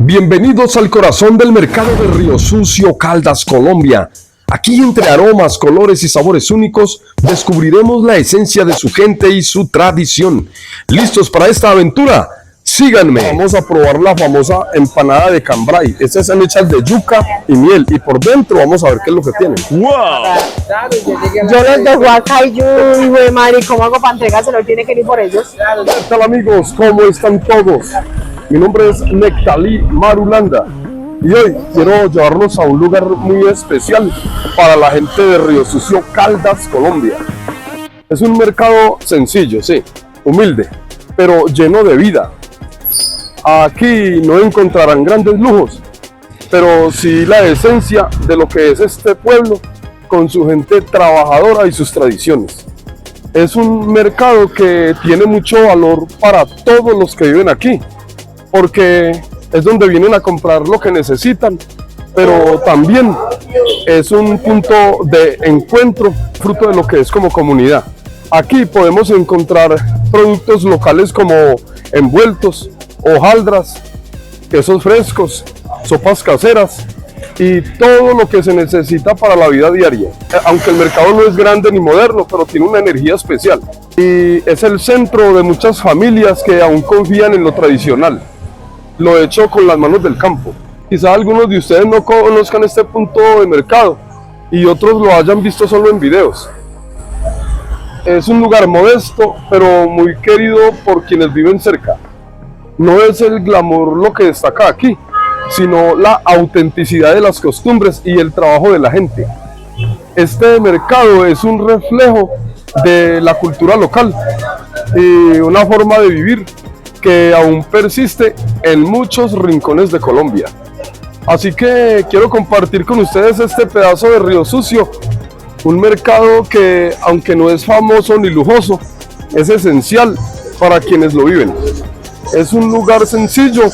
Bienvenidos al corazón del mercado de Río Sucio, Caldas, Colombia. Aquí, entre aromas, colores y sabores únicos, descubriremos la esencia de su gente y su tradición. ¿Listos para esta aventura? Síganme. Vamos a probar la famosa empanada de cambray. Estas están hechas de yuca y miel. Y por dentro vamos a ver qué es lo que tienen. ¡Wow! Yo les dejo acá y yo, hijo de madre, ¿cómo hago para entregárselo? Tiene que ir por ellos. ¿Qué tal, amigos? ¿Cómo están todos? Mi nombre es Nectalí Marulanda y hoy quiero llevarlos a un lugar muy especial para la gente de Río Sucio, Caldas, Colombia. Es un mercado sencillo, sí, humilde, pero lleno de vida. Aquí no encontrarán grandes lujos, pero sí la esencia de lo que es este pueblo con su gente trabajadora y sus tradiciones. Es un mercado que tiene mucho valor para todos los que viven aquí, porque es donde vienen a comprar lo que necesitan, pero también es un punto de encuentro, fruto de lo que es como comunidad. Aquí podemos encontrar productos locales como envueltos, hojaldras, quesos frescos, sopas caseras y todo lo que se necesita para la vida diaria. Aunque el mercado no es grande ni moderno, pero tiene una energía especial y es el centro de muchas familias que aún confían en lo tradicional, lo hecho con las manos del campo. Quizá algunos de ustedes no conozcan este punto de mercado y otros lo hayan visto solo en videos. Es un lugar modesto, pero muy querido por quienes viven cerca. No es el glamour lo que destaca aquí, sino la autenticidad de las costumbres y el trabajo de la gente. Este mercado es un reflejo de la cultura local y una forma de vivir que aún persiste en muchos rincones de Colombia. Así que quiero compartir con ustedes este pedazo de Río Sucio, un mercado que, aunque no es famoso ni lujoso, es esencial para quienes lo viven. Es un lugar sencillo,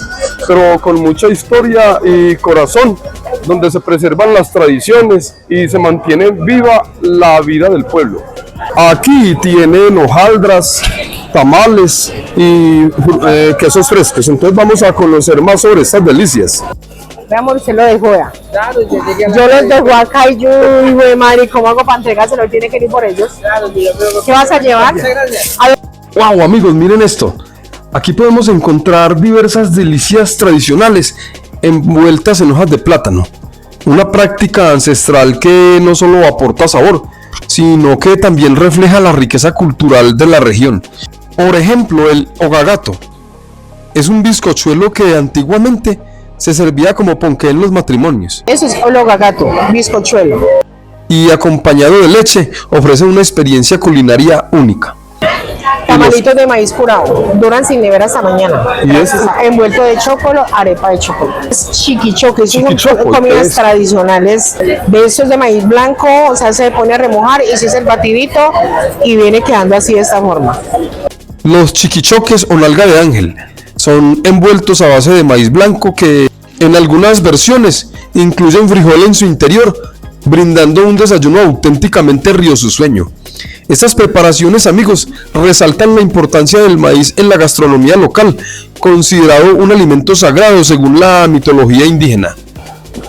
pero con mucha historia y corazón, donde se preservan las tradiciones y se mantiene viva la vida del pueblo. Aquí tienen hojaldras, tamales y quesos frescos. Entonces vamos a conocer más sobre estas delicias. Mi amor, se lo dejo ya. Yo les dejo acá y yo, hijo de madre, ¿cómo hago para entregárselo? Tiene que ir por ellos. ¿Qué vas a llevar? Wow, amigos, miren esto. Aquí podemos encontrar diversas delicias tradicionales envueltas en hojas de plátano. Una práctica ancestral que no solo aporta sabor, sino que también refleja la riqueza cultural de la región. Por ejemplo, el hogagato es un bizcochuelo que antiguamente se servía como ponqué en los matrimonios. Eso es hogagato, bizcochuelo. Y acompañado de leche, ofrece una experiencia culinaria única. Tamalitos de maíz curado, duran sin nevera hasta mañana. ¿Y es? Envuelto de chocolo, arepa de chocolo. Chiquichoque, son comidas tradicionales de estos de maíz blanco, o sea, se pone a remojar y se hace el batidito y viene quedando así de esta forma. Los chiquichoques o nalga de ángel son envueltos a base de maíz blanco que en algunas versiones incluyen frijol en su interior, brindando un desayuno auténticamente riosuceño. Estas preparaciones, amigos, resaltan la importancia del maíz en la gastronomía local, considerado un alimento sagrado según la mitología indígena.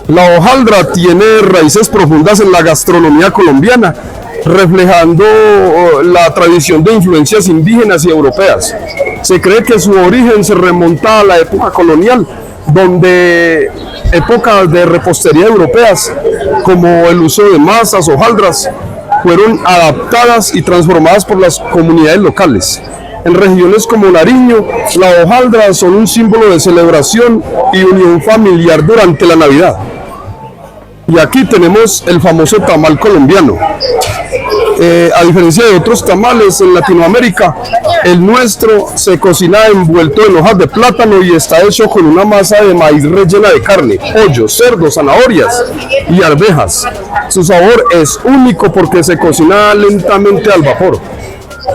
La hojaldra tiene raíces profundas en la gastronomía colombiana, reflejando la tradición de influencias indígenas y europeas. Se cree que su origen se remonta a la época colonial, donde épocas de repostería europeas, como el uso de masas, hojaldras, fueron adaptadas y transformadas por las comunidades locales. En regiones como Nariño, la hojaldra son un símbolo de celebración y unión familiar durante la Navidad. Y aquí tenemos el famoso tamal colombiano. A diferencia de otros tamales en Latinoamérica, el nuestro se cocina envuelto en hojas de plátano y está hecho con una masa de maíz rellena de carne, pollo, cerdo, zanahorias y arvejas. Su sabor es único porque se cocina lentamente al vapor,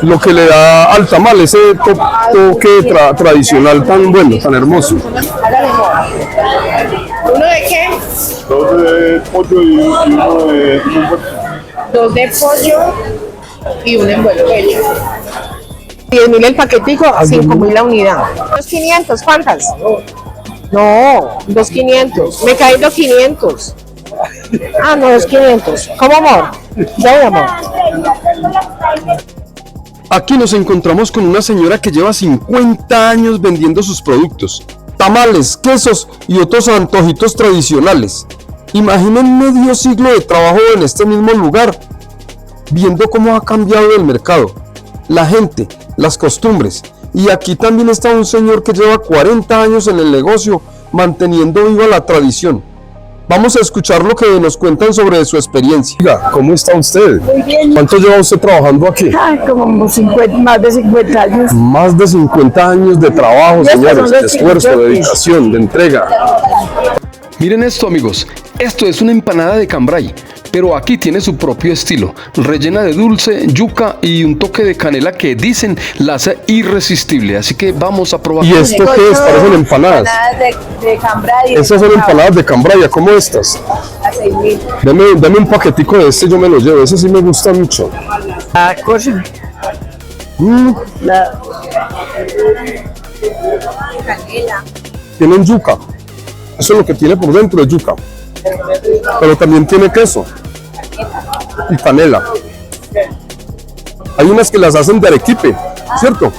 lo que le da al tamal ese toque tradicional tan bueno, tan hermoso. ¿Uno de qué? Dos de pollo y uno de... Dos de pollo y un envuelto. 10.000 el paquetico, 5.000 la unidad. ¿500? ¿Cuántas? No, 2.500. Me caen 2.500. Ah, no, 2.500. ¿Cómo, amor? Ya, mi amor. Aquí nos encontramos con una señora que lleva 50 años vendiendo sus productos. Tamales, quesos y otros antojitos tradicionales. Imaginen medio siglo de trabajo en este mismo lugar, viendo cómo ha cambiado el mercado, la gente, las costumbres. Y aquí también está un señor que lleva 40 años en el negocio, manteniendo viva la tradición. Vamos a escuchar lo que nos cuentan sobre su experiencia. Oiga, ¿cómo está usted? Muy bien. ¿Cuánto lleva usted trabajando aquí? Como 50, más de 50 años. Más de 50 años de trabajo, Y estos señores, son de los esfuerzo, de chiquichotes. dedicación, de entrega. Miren esto, amigos. Esto es una empanada de cambray, pero aquí tiene su propio estilo, rellena de dulce, yuca y un toque de canela que dicen la hace irresistible. Así que vamos a probar. ¿Y esto qué es? Parecen empanadas. De cambray. Estas son empanadas de cambraya, ¿cómo estas? A 6.000. Deme un paquetico de este, yo me lo llevo. Ese sí me gusta mucho. La cosa. La canela. Tienen yuca. Eso es lo que tiene por dentro de yuca. Pero también tiene queso y canela. Hay unas que las hacen de arequipe, ¿cierto?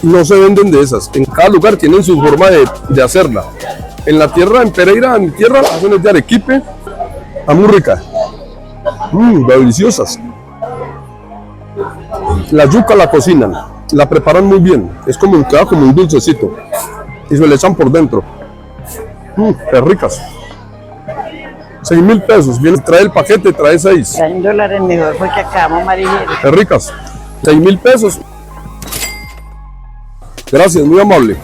No se venden de esas. En cada lugar tienen su forma de hacerla. En la tierra, en Pereira, en mi tierra, las hacen de arequipe. Está muy rica. Deliciosas. La yuca la cocinan, la preparan muy bien. Queda como un dulcecito. Y se le echan por dentro. Qué ricas. 6.000 pesos. Trae el paquete, trae 6. en dólares mejor porque acabamos marinero. Qué ricas. 6.000 pesos. Gracias, muy amable.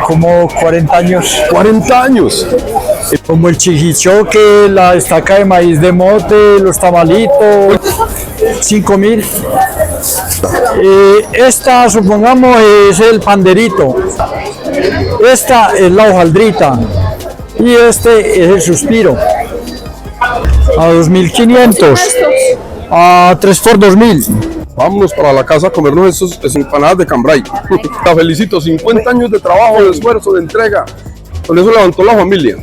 Como 40 años, 40 años. como el chiquichoque, la estaca de maíz de mote, los tamalitos, 5.000. Esta, supongamos, es el panderito, esta es la hojaldrita y este es el suspiro. A 2.500, a 3 por 2.000. Vámonos para la casa a comernos esas empanadas de cambray. La felicito, 50 años de trabajo, de esfuerzo, de entrega. Con eso levantó la familia.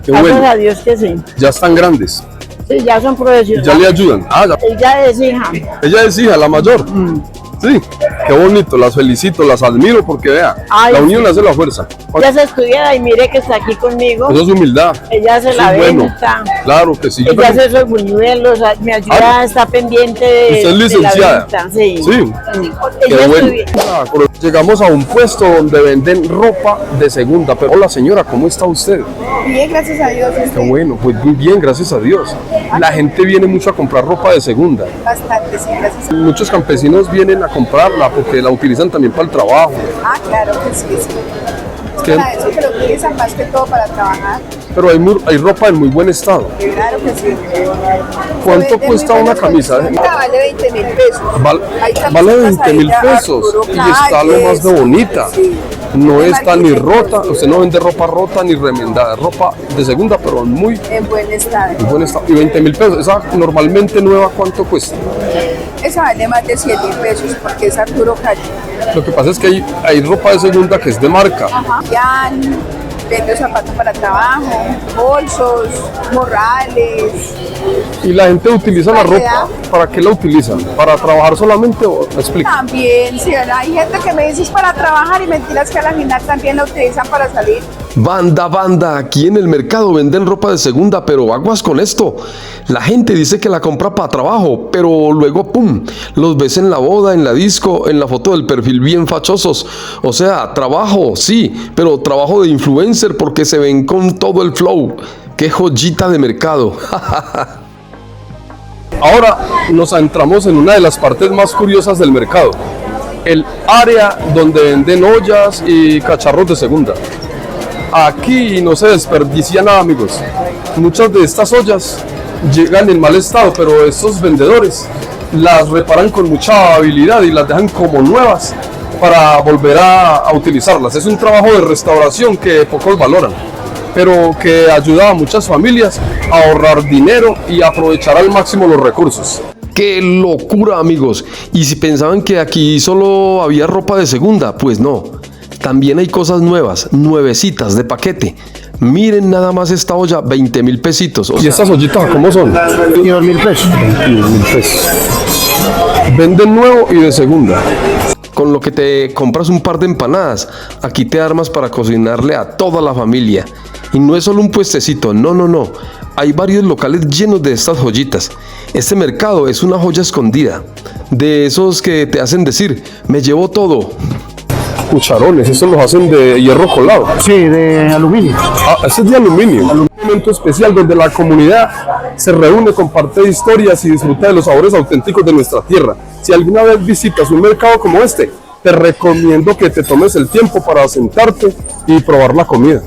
Qué Gracias bueno. a Dios que sí. Ya están grandes. Sí, ya son Y ya profesionales. le ayudan. Ella es hija. Ella es hija, la mayor. Sí, qué bonito, las felicito, las admiro porque vea, Ay, la unión sí. hace la fuerza. Ella se estudia y mire que está aquí conmigo. Eso es humildad. Ella se Eso la es bueno. venta. Claro que sí. Yo Ella también- hace esos buñuelos, me ayuda, está pendiente de, ¿Usted es de la licenciada? venta. Sí. Sí. Qué Ella bueno. estudia. Pero llegamos a un puesto donde venden ropa de segunda. Pero, hola señora, ¿cómo está usted? Bien, gracias a Dios. Qué bueno, pues muy bien, gracias a Dios. La gente viene mucho a comprar ropa de segunda. Bastante, sí, gracias a Muchos campesinos vienen a comprarla porque la utilizan también para el trabajo. Ah, claro que sí, sí. ¿Qué? Para eso que lo utilizan más que todo para trabajar. Pero hay ropa en muy buen estado. Claro que sí. ¿Cuánto Se vende cuesta muy una buenas camisa? condiciones. Vale 20.000 pesos. Hay camisas Vale 20.000 pasaditas, pesos Arturo y está lo más de Calles, bonita. sí. No De está ni marquita, rota, sí. usted no vende ropa rota ni remendada, ropa de segunda pero en muy En buen estado. buen estado. Y 20.000 pesos, esa normalmente nueva, ¿cuánto cuesta? Esa vale más de 100.000 pesos porque es Arturo Calles. Lo que pasa es que hay ropa de segunda que es de marca. Ya vende zapatos para trabajo, bolsos, morrales. Y la gente utiliza la ropa, ¿para qué la utilizan? ¿Para trabajar solamente o explica? También, sí, hay gente que me dice es para trabajar y mentiras que a la final también la utilizan para salir. Banda, aquí en el mercado venden ropa de segunda, pero aguas con esto. La gente dice que la compra para trabajo, pero luego, ¡pum!, los ves en la boda, en la disco, en la foto del perfil bien fachosos. O sea, trabajo, sí, pero trabajo de influencer porque se ven con todo el flow. ¡Qué joyita de mercado! Ahora nos adentramos en una de las partes más curiosas del mercado. El área donde venden ollas y cacharros de segunda. Aquí no se desperdicia nada, amigos. Muchas de estas ollas llegan en mal estado, pero estos vendedores las reparan con mucha habilidad y las dejan como nuevas para volver a utilizarlas. Es un trabajo de restauración que pocos valoran, pero que ayuda a muchas familias a ahorrar dinero y aprovechar al máximo los recursos. ¡Qué locura, amigos! Y si pensaban que aquí solo había ropa de segunda, pues no. También hay cosas nuevas, nuevecitas de paquete. Miren nada más esta olla, 20.000 pesitos. ¿Y estas ollitas cómo son? 22.000 pesos. 15.000 pesos. Venden nuevo y de segunda. Con lo que te compras un par de empanadas, aquí te armas para cocinarle a toda la familia. Y no es solo un puestecito, no, no, no. Hay varios locales llenos de estas joyitas. Este mercado es una joya escondida. De esos que te hacen decir, me llevo todo. Cucharones, esos los hacen de hierro colado. Sí, de aluminio. Ah, ese es de aluminio. Un momento especial donde la comunidad se reúne, comparte historias y disfruta de los sabores auténticos de nuestra tierra. Si alguna vez visitas un mercado como este, te recomiendo que te tomes el tiempo para sentarte y probar la comida.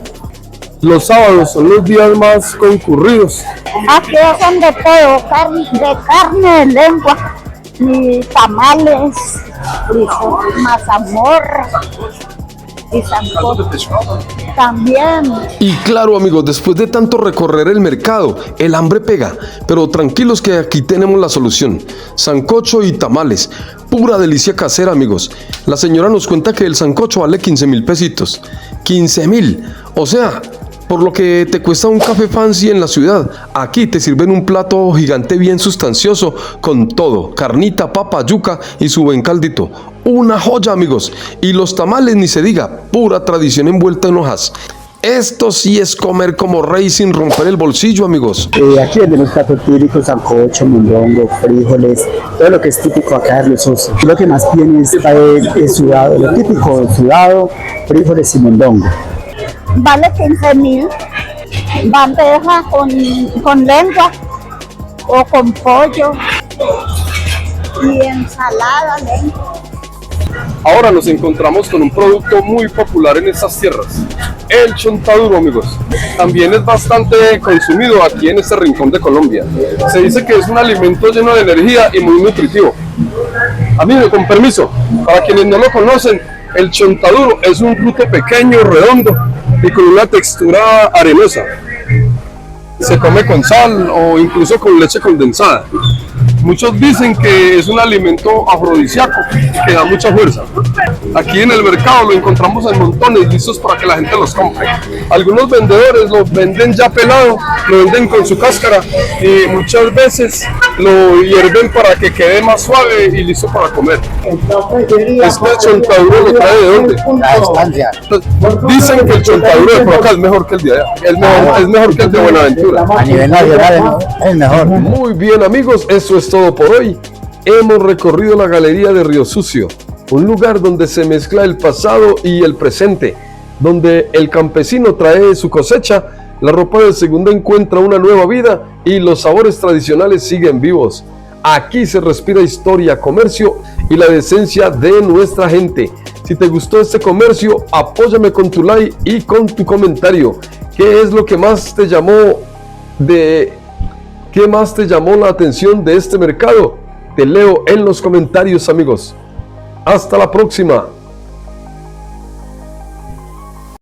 Los sábados son los días más concurridos. Aquí hacen de todo, carne, de lengua, y tamales, y mazamorra, y sancocho también. Y claro, amigos, después de tanto recorrer el mercado, el hambre pega. Pero tranquilos que aquí tenemos la solución. Sancocho y tamales. Pura delicia casera, amigos. La señora nos cuenta que el sancocho vale 15.000 pesitos. 15.000. O sea, por lo que te cuesta un café fancy en la ciudad, aquí te sirven un plato gigante bien sustancioso con todo, carnita, papa, yuca y su buen caldito. Una joya, amigos. Y los tamales ni se diga, pura tradición envuelta en hojas. Esto sí es comer como rey sin romper el bolsillo, amigos. Aquí vendemos platos típicos, sancocho, mondongo, frijoles, todo lo que es típico acá de Río Sucio. Lo que más tiene es sudado, lo típico, sudado, frijoles y mondongo. Vale 15.000, bandeja con lengua o con pollo y ensalada, lengua. Ahora nos encontramos con un producto muy popular en estas tierras, el chontaduro, amigos. También es bastante consumido aquí en este rincón de Colombia. Se dice que es un alimento lleno de energía y muy nutritivo. Amigo, con permiso, para quienes no lo conocen, el chontaduro es un fruto pequeño, redondo y con una textura arenosa. Se come con sal o incluso con leche condensada. Muchos dicen que es un alimento afrodisíaco que da mucha fuerza. Aquí en el mercado lo encontramos en montones listos para que la gente los compre. Algunos vendedores lo venden ya pelado, lo venden con su cáscara y muchas veces lo hierven para que quede más suave y listo para comer. ¿Este chontaduro lo trae de dónde? La estancia. Dicen que el chontaduro de por acá es mejor que el de allá. Es mejor que el de Buenaventura. A nivel nacional es mejor. Muy bien, amigos, eso es todo por hoy. Hemos recorrido la galería de Río Sucio, un lugar donde se mezcla el pasado y el presente, donde el campesino trae su cosecha, la ropa de segunda encuentra una nueva vida y los sabores tradicionales siguen vivos. Aquí se respira historia, comercio y la decencia de nuestra gente. Si te gustó este comercio, apóyame con tu like y con tu comentario. ¿Qué es lo que más te llamó ¿Qué más te llamó la atención de este mercado? Te leo en los comentarios, amigos. Hasta la próxima.